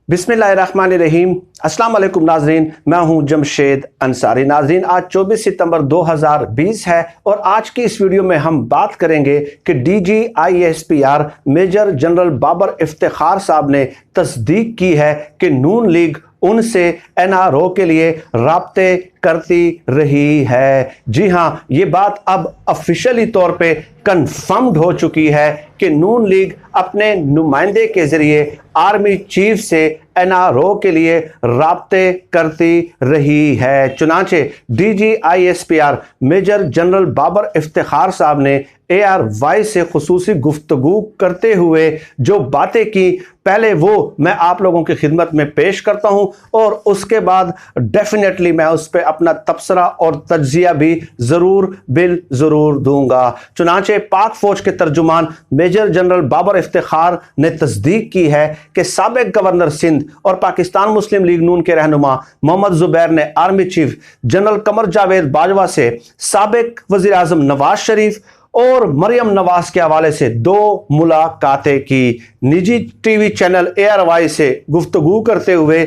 बिस्मिल्लाहिर्रहमानिर्रहीम। अस्सलाम वालेकुम नाजरीन, मैं हूं जमशेद अंसारी। नाजरीन, आज 24 सितंबर 2020 है और आज की इस वीडियो में हम बात करेंगे कि DGISPR major general Babar Iftikhar sahab ने तस्दीक की है कि नून लीग उनसे NRO के लिए राब्ते करती रही है। जी हां, ये बात अब ऑफिशियली तौर पे कंफर्म्ड हो चुकी है कि नून लीग अपने नुमाइंदे के जरिए आर्मी चीफ से NRO के लिए राब्ते करती रही है। चुनांचे DGISPR major general Babar Iftikhar sahab ने ARY से खुसूसी गुफ्तगू करते हुए जो बातें की, पहले वो मैं आप लोगों की खिदमत में पेश करता हूं और उसके बाद डेफिनेटली मैं उस पर अपना तबसरा और तज्जिया भी ज़रूर दूंगा। चुनांचे पाक फौज के तर्जुमान मेजर जनरल बाबर इफ्तिखार ने तस्दीक की है कि साबिक गवर्नर सिंध और पाकिस्तान मुस्लिम लीग नून के रहनुमा मोहम्मद जुबैर ने army chief general Qamar Javed Bajwa से साबिक वज़ीर आज़म नवाज शरीफ और मरियम नवाज के हवाले से 2 मुलाकातें की। निजी टीवी चैनल ARY से गुफ्तगू करते हुए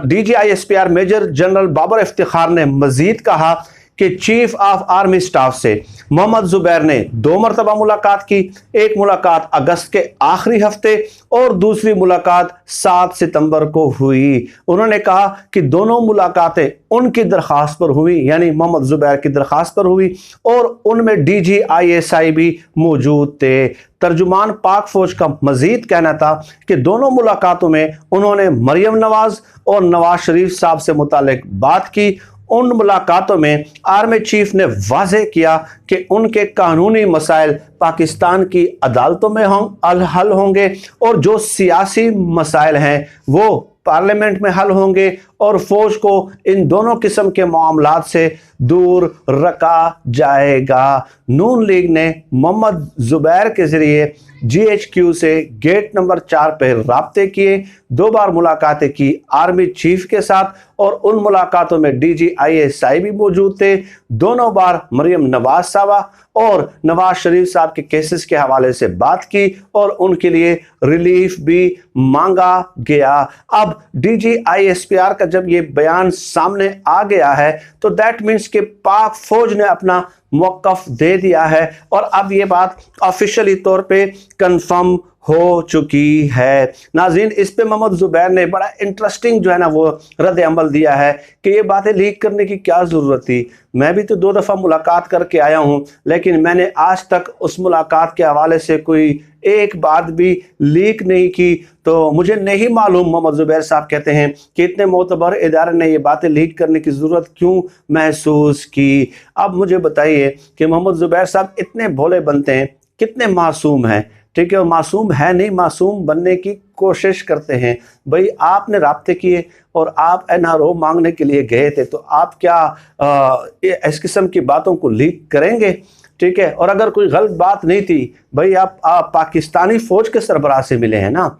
DGISPR major general Babar Iftikhar ने मजीद कहा कि चीफ ऑफ आर्मी स्टाफ से मोहम्मद जुबैर ने 2 मरतबा मुलाकात की। एक मुलाकात अगस्त के आखिरी हफ्ते और दूसरी मुलाकात 7 सितंबर को हुई। उन्होंने कहा कि दोनों मुलाकातें उनकी दरख्वास्त पर हुई, यानी मोहम्मद जुबैर की दरख्वास्त पर हुई और उनमें DGISI भी मौजूद थे। तर्जुमान पाक फौज का मजीद कहना था कि दोनों मुलाकातों में उन्होंने मरियम नवाज और नवाज शरीफ साहब से मुतालिक बात की। उन मुलाकातों में आर्मी चीफ ने वाज़ेह किया कि उनके कानूनी मसाइल पाकिस्तान की अदालतों में हल होंगे और जो सियासी मसाइल हैं वो पार्लियामेंट में हल होंगे और फौज को इन दोनों किस्म के मामलात से दूर रखा जाएगा। नून लीग ने मोहम्मद जुबैर के जरिए GHQ से गेट नंबर 4 पर राब्ते किए, 2 बार मुलाकातें की आर्मी चीफ के साथ और उन मुलाकातों में DGISI भी मौजूद थे। दोनों बार मरियम नवाज साहबा और नवाज शरीफ साहब के केसेस के हवाले से बात की और उनके लिए रिलीफ भी मांगा गया। अब DGISPR का जब ये बयान सामने आ गया है तो दैट मीन्स कि पाक फौज ने अपना मौक़िफ़ दे दिया है और अब ये बात ऑफिशियली तौर पे कंफर्म हो चुकी है। नाज़रीन, इस पे मोहम्मद जुबैर ने बड़ा इंटरेस्टिंग जो है ना वो रद्द अमल दिया है कि ये बातें लीक करने की क्या ज़रूरत थी। मैं भी तो 2 दफ़ा मुलाकात करके आया हूँ, लेकिन मैंने आज तक उस मुलाकात के हवाले से कोई एक बात भी लीक नहीं की, तो मुझे नहीं मालूम मोहम्मद जुबैर साहब कहते हैं कि इतने मोतबर इदारे ने ये बातें लीक करने की ज़रूरत क्यों महसूस की। अब मुझे बताइए कि मोहम्मद जुबैर साहब इतने भोले बनते हैं, कितने मासूम हैं, ठीक है, और मासूम है नहीं, मासूम बनने की कोशिश करते हैं। भाई, आपने राब्ते किए और आप NRO मांगने के लिए गए थे, तो आप क्या इस किस्म की बातों को लीक करेंगे? ठीक है, और अगर कोई गलत बात नहीं थी, भाई आप पाकिस्तानी फौज के सरबराह से मिले हैं ना।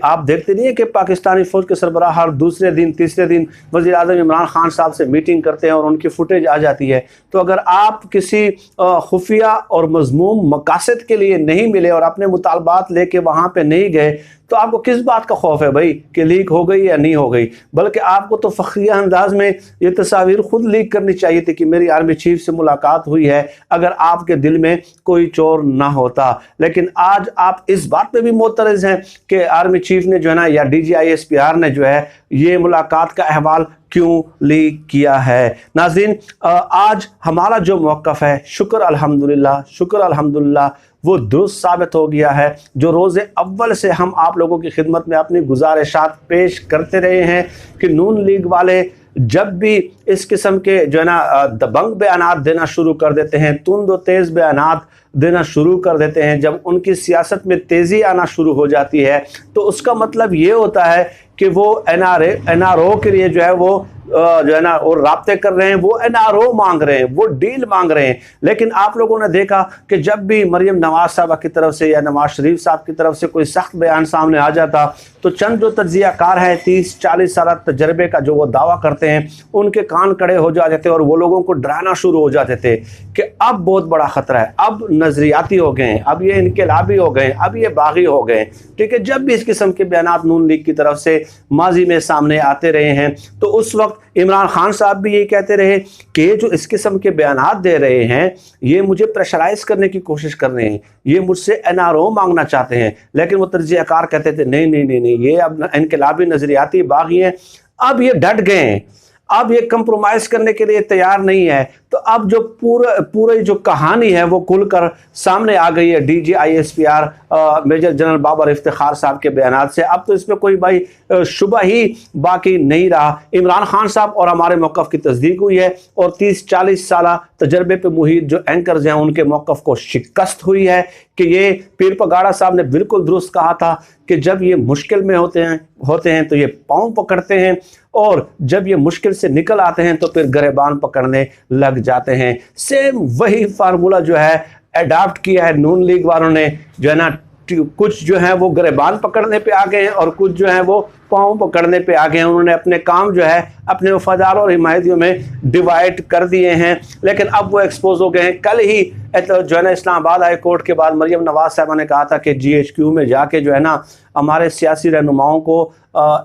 आप देखते नहीं है कि पाकिस्तानी फौज के सरबराह हर दूसरे दिन तीसरे दिन वज़ीर आज़म इमरान खान साहब से मीटिंग करते हैं और उनकी फुटेज आ जाती है। तो अगर आप किसी खुफिया और मज़मूम मकासद के लिए नहीं मिले और अपने मुतालबात लेके वहाँ पे नहीं गए, तो आपको किस बात का खौफ है भाई कि लीक हो गई या नहीं हो गई? बल्कि आपको तो फ़ख्रिया अंदाज में ये तस्वीर खुद लीक करनी चाहिए थी कि मेरी आर्मी चीफ से मुलाकात हुई है, अगर आपके दिल में कोई चोर ना होता। लेकिन आज आप इस बात पे भी मोतरज़ हैं कि आर्मी चीफ ने जो है ना या DGISPR ने जो है ये मुलाकात का अहवाल क्यों लीक किया है। नाज़रीन, आज हमारा जो मौक़िफ़ है, शुक्र अल्हम्दुलिल्लाह वो दुरुस्त साबित हो गया है। जो रोज़े अव्वल से हम आप लोगों की खिदमत में अपनी गुजारिशात पेश करते रहे हैं कि नून लीग वाले जब भी इस किस्म के जो है ना दबंग बयानात देना शुरू कर देते हैं, तुंद व तेज़ बयानात देना शुरू कर देते हैं, जब उनकी सियासत में तेज़ी आना शुरू हो जाती है, तो उसका मतलब ये होता है कि वो NRO के लिए जो है वो जो है ना और राब्ते कर रहे हैं, वो NRO मांग रहे हैं, वो डील मांग रहे हैं। लेकिन आप लोगों ने देखा कि जब भी मरियम नवाज साहबा की तरफ से या नवाज शरीफ साहब की तरफ से कोई सख्त बयान सामने आ जाता, तो तो चंद जो तज्जियाकार हैं 30-40 साल तजर्बे का जो वो दावा करते हैं, उनके कान कड़े हो जाते थे और वो लोगों को डराना शुरू हो जाते थे कि अब बहुत बड़ा खतरा है, अब नजरियाती हो गए हैं, अब ये इनकलाबी हो गए, अब ये बागी हो गए। ठीक है, जब भी इस किस्म के बयानात नून लीग की तरफ से माजी में सामने आते रहे हैं तो उस वक्त इमरान खान साहब भी यही कहते रहे कि ये जो इस किस्म के बयानात दे रहे हैं ये मुझे प्रेशराइज करने की कोशिश कर रहे हैं, ये मुझसे NRO मांगना चाहते हैं। लेकिन वो तज्जियाकार कहते थे नहीं नहीं नहीं नहीं, ये अब इनकलाबी नजरियाती बागी हैं। अब ये डट गए हैं, अब ये कंप्रोमाइज करने के लिए तैयार नहीं है। तो अब जो पूरी जो कहानी है वो खुलकर सामने आ गई है DGISPR major general Babar Iftikhar sahab के बयानात से। अब तो इसमें कोई भाई शुबा ही बाकी नहीं रहा। इमरान खान साहब और हमारे मौक़िफ़ की तस्दीक हुई है और 30-40 साल तजर्बे पे मुहित जो एंकर्स हैं उनके मौक़िफ़ को शिकस्त हुई है कि ये पीर पगाड़ा साहब ने बिल्कुल दुरुस्त कहा था कि जब ये मुश्किल में होते हैं तो ये पाँव पकड़ते हैं और जब ये मुश्किल से निकल आते हैं तो फिर गरेबान पकड़ने लग जाते हैं। सेम वही फार्मूला जो है अडॉप्ट किया है नून लीग वालों ने, जो है ना, कुछ जो है वो गरेबान पकड़ने पे आ गए हैं और कुछ जो है वो पाँव पकड़ने पे आ गए हैं। उन्होंने अपने काम जो है अपने वफादारों और हिमायतियों में डिवाइड कर दिए हैं, लेकिन अब वो एक्सपोज हो गए हैं। कल ही जो है ना इस्लामाबाद हाई कोर्ट के बाद मरियम नवाज साहबा ने कहा था कि GHQ में जाके जो है ना हमारे सियासी रहनुमाओं को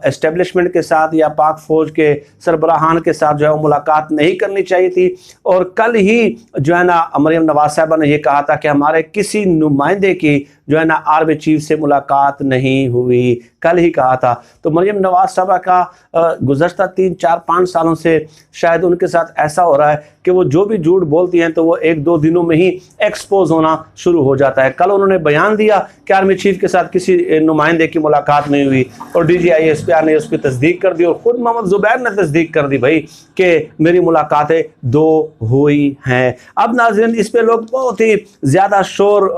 एस्टेब्लिशमेंट के साथ या पाक फौज के सरबराहान के साथ जो है वो मुलाकात नहीं करनी चाहिए थी। और कल ही जो है ना मरियम नवाज साहबा ने ये कहा था कि हमारे किसी नुमाइंदे की जो है ना आर्मी चीफ से मुलाकात नहीं हुई, कल ही कहा था। तो मरियम नवाज साहबा का गुज़श्ता 3-4-5 सालों से शायद उनके साथ ऐसा हो रहा है कि वो जो भी झूठ बोलती हैं तो वो 1-2 दिनों में ही एक्सपोज होना शुरू हो जाता है। कल उन्होंने बयान दिया कि आर्मी चीफ के साथ किसी नुमाइंदे की मुलाकात नहीं हुई और DGISPR ने उसकी तस्दीक कर दी और ख़ुद मोहम्मद ज़ुबैर ने तस्दीक कर दी भाई कि मेरी मुलाकातें 2 हुई हैं। अब नाज़रीन इस पे लोग बहुत ही ज़्यादा शोर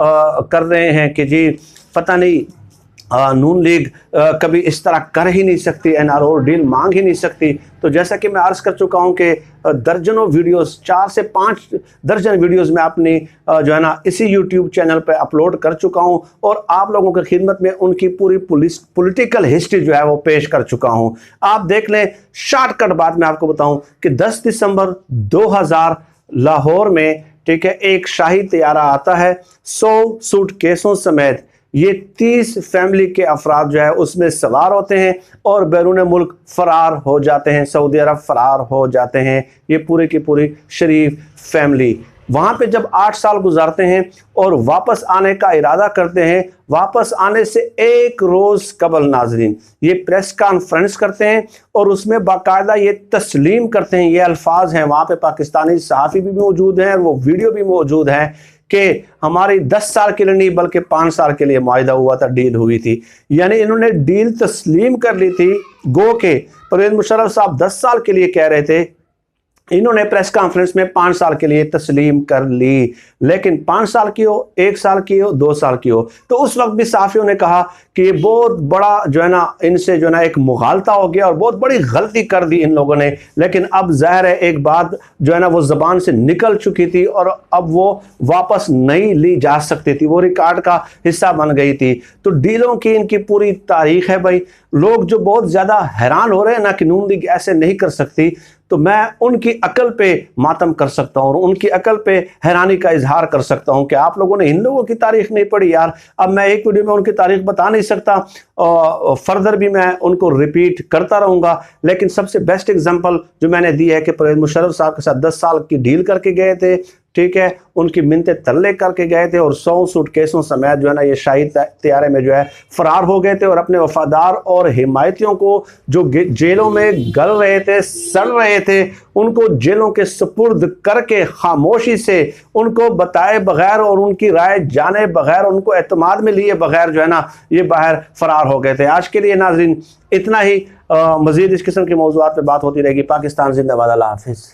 कर रहे हैं कि जी पता नहीं नून लीग कभी इस तरह कर ही नहीं सकती, NRO डील मांग ही नहीं सकती। तो जैसा कि मैं अर्ज़ कर चुका हूं कि दर्जनों वीडियोस, 4 से 5 दर्जन वीडियोस मैं अपनी जो है ना इसी YouTube चैनल पे अपलोड कर चुका हूं और आप लोगों की खिदमत में उनकी पूरी पॉलिटिकल हिस्ट्री जो है वो पेश कर चुका हूं। आप देख लें। शॉर्टकट बात मैं आपको बताऊं कि 10 दिसंबर 2000 लाहौर में, ठीक है, एक शाही तैयारा आता है 100 सूटकेसों समेत। ये 30 फैमिली के अफराद जो है उसमें सवार होते हैं और बैरून मुल्क फरार हो जाते हैं, सऊदी अरब फरार हो जाते हैं। ये पूरी की पूरी शरीफ फैमिली वहाँ पे जब 8 साल गुजारते हैं और वापस आने का इरादा करते हैं, वापस आने से 1 रोज़ कबल नाजरीन ये प्रेस कॉन्फ्रेंस करते हैं और उसमें बाकायदा ये तस्लीम करते हैं, ये अल्फाज हैं, वहाँ पे पाकिस्तानी सहाफ़ी भी मौजूद हैं और वो वीडियो भी मौजूद है कि हमारी 10 साल के लिए नहीं बल्कि 5 साल के लिए मुआहिदा हुआ था, डील हुई थी। यानी इन्होंने डील तस्लीम कर ली थी। गो के परवेज़ मुशर्रफ साहब 10 साल के लिए कह रहे थे, इन्होंने प्रेस कॉन्फ्रेंस में 5 साल के लिए तस्लीम कर ली। लेकिन 5 साल की हो, 1 साल की हो, 2 साल की हो, तो उस वक्त भी सहाफ़ियों ने कहा कि ये बहुत बड़ा जो है ना इनसे जो है ना एक मुगालता हो गया और बहुत बड़ी गलती कर दी इन लोगों ने। लेकिन अब ज़ाहिर है एक बात जो है ना वो ज़बान से निकल चुकी थी और अब वो वापस नहीं ली जा सकती थी, वो रिकॉर्ड का हिस्सा बन गई थी। तो डीलों की इनकी पूरी तारीख है भाई। लोग जो बहुत ज़्यादा हैरान हो रहे हैं ना कि नून लीग ऐसे नहीं कर सकती, तो मैं उनकी अकल पे मातम कर सकता हूँ और उनकी अकल पे हैरानी का इजहार कर सकता हूँ कि आप लोगों ने इन लोगों की तारीख नहीं पढ़ी यार। अब मैं एक वीडियो में उनकी तारीख बता नहीं सकता, फर्दर भी मैं उनको रिपीट करता रहूँगा। लेकिन सबसे बेस्ट एग्जांपल जो मैंने दी है कि परवेज़ मुशर्रफ साहब के साथ 10 साल की डील करके गए थे, ठीक है, उनकी मिन्नते तल्ले करके गए थे और 100 सूटकेसों समेत जो है ना ये शाही तैयारे में जो है फरार हो गए थे और अपने वफादार और हिमायतियों को जो जेलों में गल रहे थे, सड़ रहे थे, उनको जेलों के सुपुर्द करके खामोशी से उनको बताए बगैर और उनकी राय जाने बगैर, उनको एतमाद में लिए बगैर जो है ना ये बाहर फरार हो गए थे। आज के लिए नाज़रीन इतना ही। मज़ीद इस किस्म के मौज़ूआत पे बात होती रहेगी। पाकिस्तान जिंदाबाद। अल्लाह हाफ़िज़।